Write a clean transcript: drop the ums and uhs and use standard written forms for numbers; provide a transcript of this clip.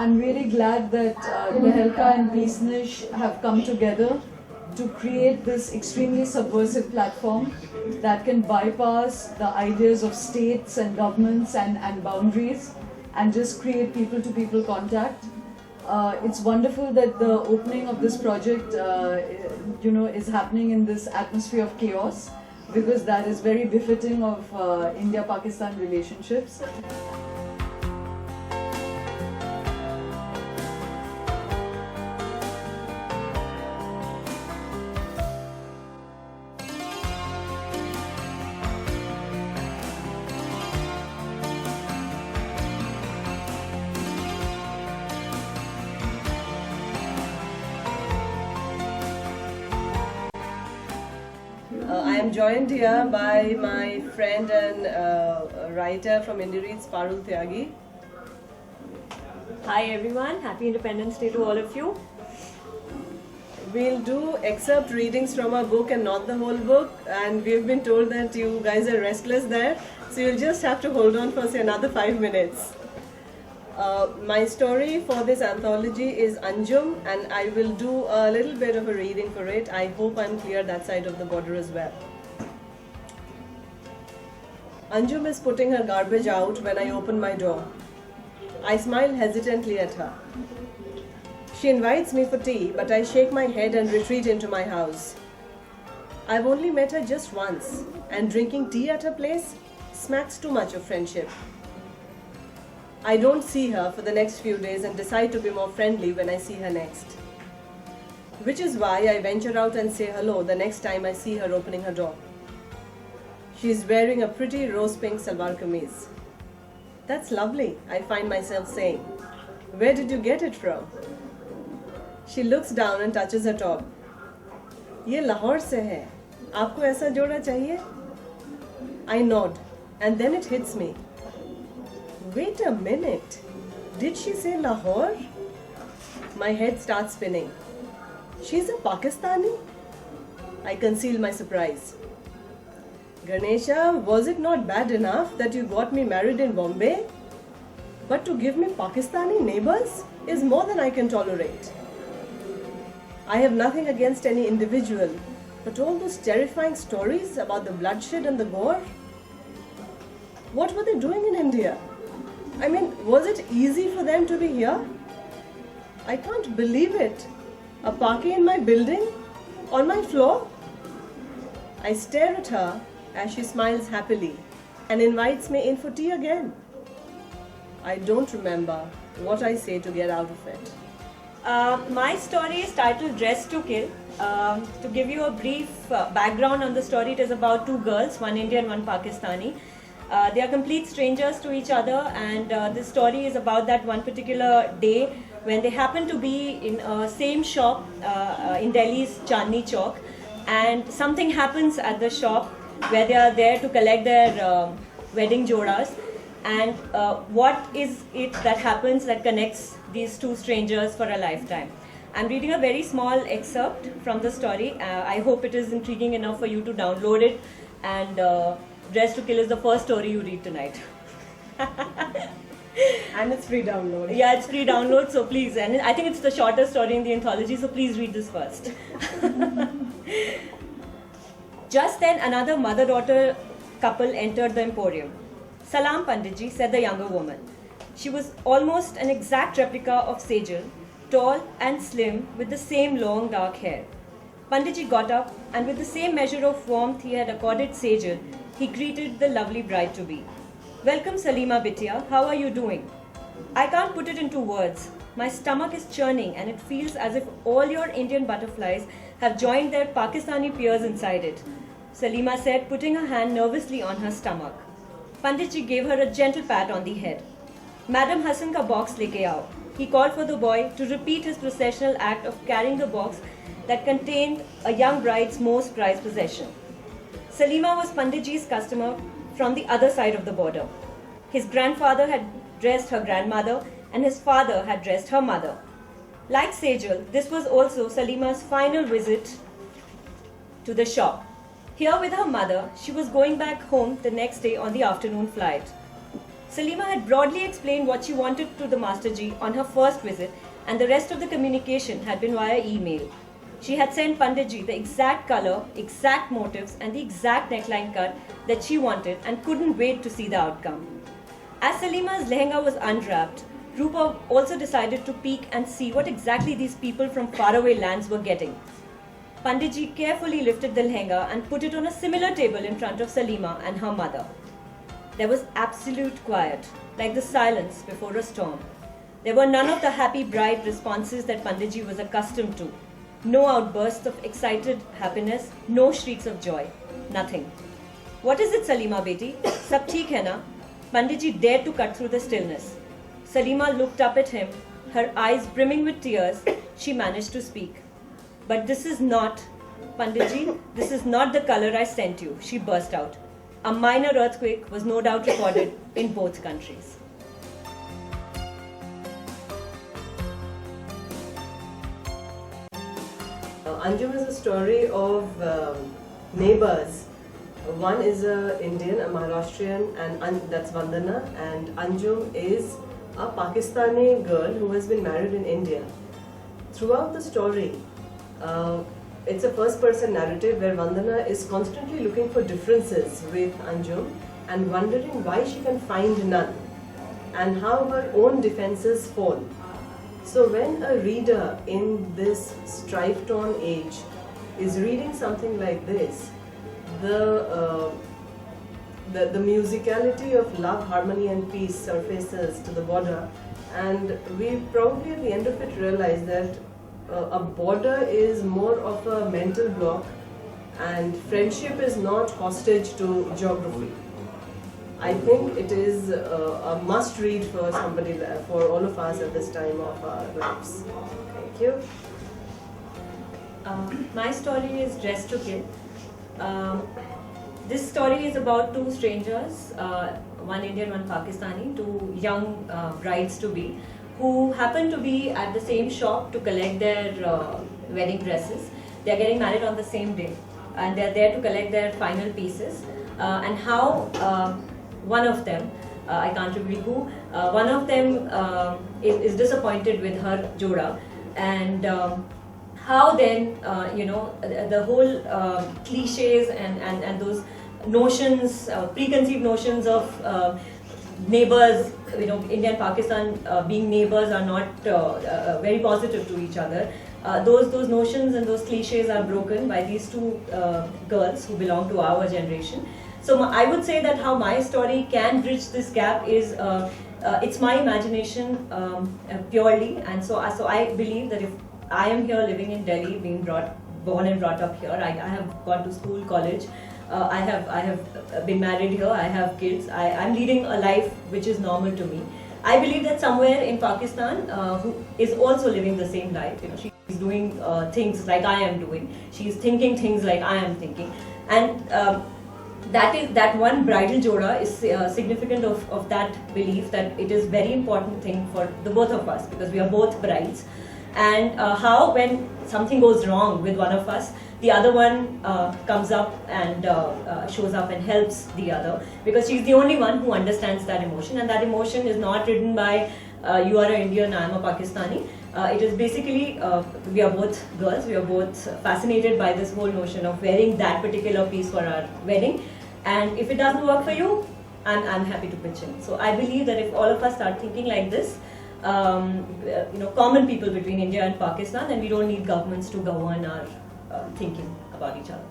I'm really glad that Lehelka and Peacenish have come together to create this extremely subversive platform that can bypass the ideas of states and governments and boundaries and just create people-to-people contact. It's wonderful that the opening of this project, is happening in this atmosphere of chaos, because that is very befitting of India-Pakistan relationships. I am joined here by my friend and writer from Indie Reads, Parul Tyagi. Hi everyone, happy Independence Day to all of you. We'll do excerpt readings from our book and not the whole book, and we've been told that you guys are restless there, so you'll just have to hold on for say another 5 minutes. My story for this anthology is Anjum, and I will do a little bit of a reading for it. I hope I'm clear that side of the border as well. Anjum is putting her garbage out when I open my door. I smile hesitantly at her. She invites me for tea, but I shake my head and retreat into my house. I've only met her just once, and drinking tea at her place smacks too much of friendship. I don't see her for the next few days and decide to be more friendly when I see her next. Which is why I venture out and say hello the next time I see her opening her door. She is wearing a pretty rose pink salwar kameez. That's lovely, I find myself saying. Where did you get it from? She looks down and touches her top. ये लाहौर से है. आपको ऐसा जोड़ा चाहिए? I nod, and then it hits me. Wait a minute. Did she say Lahore? My head starts spinning. She's a Pakistani? I conceal my surprise. Ganesha, was it not bad enough that you got me married in Bombay? But to give me Pakistani neighbors is more than I can tolerate. I have nothing against any individual, but all those terrifying stories about the bloodshed and the gore? What were they doing in India? I mean, was it easy for them to be here? I can't believe it. A Paki in my building? On my floor? I stare at her as she smiles happily and invites me in for tea again. I don't remember what I say to get out of it. My story is titled Dressed to Kill. To give you a brief background on the story, it is about two girls, one Indian, one Pakistani. They are complete strangers to each other, and this story is about that one particular day when they happen to be in a same shop in Delhi's Chandni Chowk, and something happens at the shop where they are there to collect their wedding jodas, and what is it that happens that connects these two strangers for a lifetime. I'm reading a very small excerpt from the story. I hope it is intriguing enough for you to download it, and Dressed to Kill is the first story you read tonight. And it's free download. Yeah, it's free download, so please. And I think it's the shortest story in the anthology, so please read this first. Just then, another mother-daughter couple entered the emporium. Salam Panditji, said the younger woman. She was almost an exact replica of Sejal, tall and slim with the same long dark hair. Panditji got up, and with the same measure of warmth he had accorded Sejal, he greeted the lovely bride-to-be. Welcome Salima Bitia, how are you doing? I can't put it into words. My stomach is churning and it feels as if all your Indian butterflies have joined their Pakistani peers inside it. Salima said, putting her hand nervously on her stomach. Panditji gave her a gentle pat on the head. Madam Hassan ka box leke aao. He called for the boy to repeat his processional act of carrying the box that contained a young bride's most prized possession. Salima was Panditji's customer from the other side of the border. His grandfather had dressed her grandmother and his father had dressed her mother. Like Sejal, this was also Salima's final visit to the shop. Here with her mother, she was going back home the next day on the afternoon flight. Salima had broadly explained what she wanted to the Master Ji on her first visit, and the rest of the communication had been via email. She had sent Pandit Ji the exact color, exact motifs, and the exact neckline cut that she wanted and couldn't wait to see the outcome. As Salima's lehenga was unwrapped, Rupa also decided to peek and see what exactly these people from faraway lands were getting. Panditji carefully lifted the lehenga and put it on a similar table in front of Salima and her mother. There was absolute quiet, like the silence before a storm. There were none of the happy bride responses that Panditji was accustomed to. No outbursts of excited happiness, no shrieks of joy, nothing. What is it, Salima beti? Sab theek hai na? Panditji dared to cut through the stillness. Salima looked up at him, her eyes brimming with tears. She managed to speak. But this is not, Panditji, this is not the color I sent you, she burst out. A minor earthquake was no doubt recorded in both countries. Anjum is a story of neighbors. One is an Indian, a Maharashtrian, and that's Vandana, and Anjum is a Pakistani girl who has been married in India. Throughout the story, it's a first-person narrative where Vandana is constantly looking for differences with Anjum and wondering why she can find none and how her own defenses fall. So when a reader in this strife-torn age is reading something like this, the musicality of love, harmony and peace surfaces to the border, and we probably at the end of it realize that a border is more of a mental block and friendship is not hostage to geography. I think it is a must read for somebody, for all of us at this time of our lives. Thank you. My story is Dressed to Kill. This story is about two strangers, one Indian, one Pakistani, two young brides-to-be, who happen to be at the same shop to collect their wedding dresses. They are getting married on the same day, and they are there to collect their final pieces. And how one of them, I can't reveal who, one of them is disappointed with her joda, and how then the whole cliches and those notions, preconceived notions of neighbors, India and Pakistan being neighbors are not very positive to each other. Those notions and those cliches are broken by these two girls who belong to our generation. So I would say that how my story can bridge this gap is it's my imagination purely, and so I believe that if I am here living in Delhi, being born and brought up here, I have gone to school, college. I have been married here, I have kids, I'm leading a life which is normal to me. I believe that somewhere in Pakistan, who is also living the same life, she's doing things like I am doing, she's thinking things like I am thinking, and that one bridal joda is significant of that belief that it is very important thing for the both of us, because we are both brides, and how when something goes wrong with one of us, the other one comes up and shows up and helps the other, because she's the only one who understands that emotion, and that emotion is not written by you are an Indian, I am a Pakistani. It is basically, we are both girls, we are both fascinated by this whole notion of wearing that particular piece for our wedding, and if it doesn't work for you, I'm happy to pitch in. So I believe that if all of us start thinking like this, common people between India and Pakistan, then we don't need governments to govern our thinking about each other.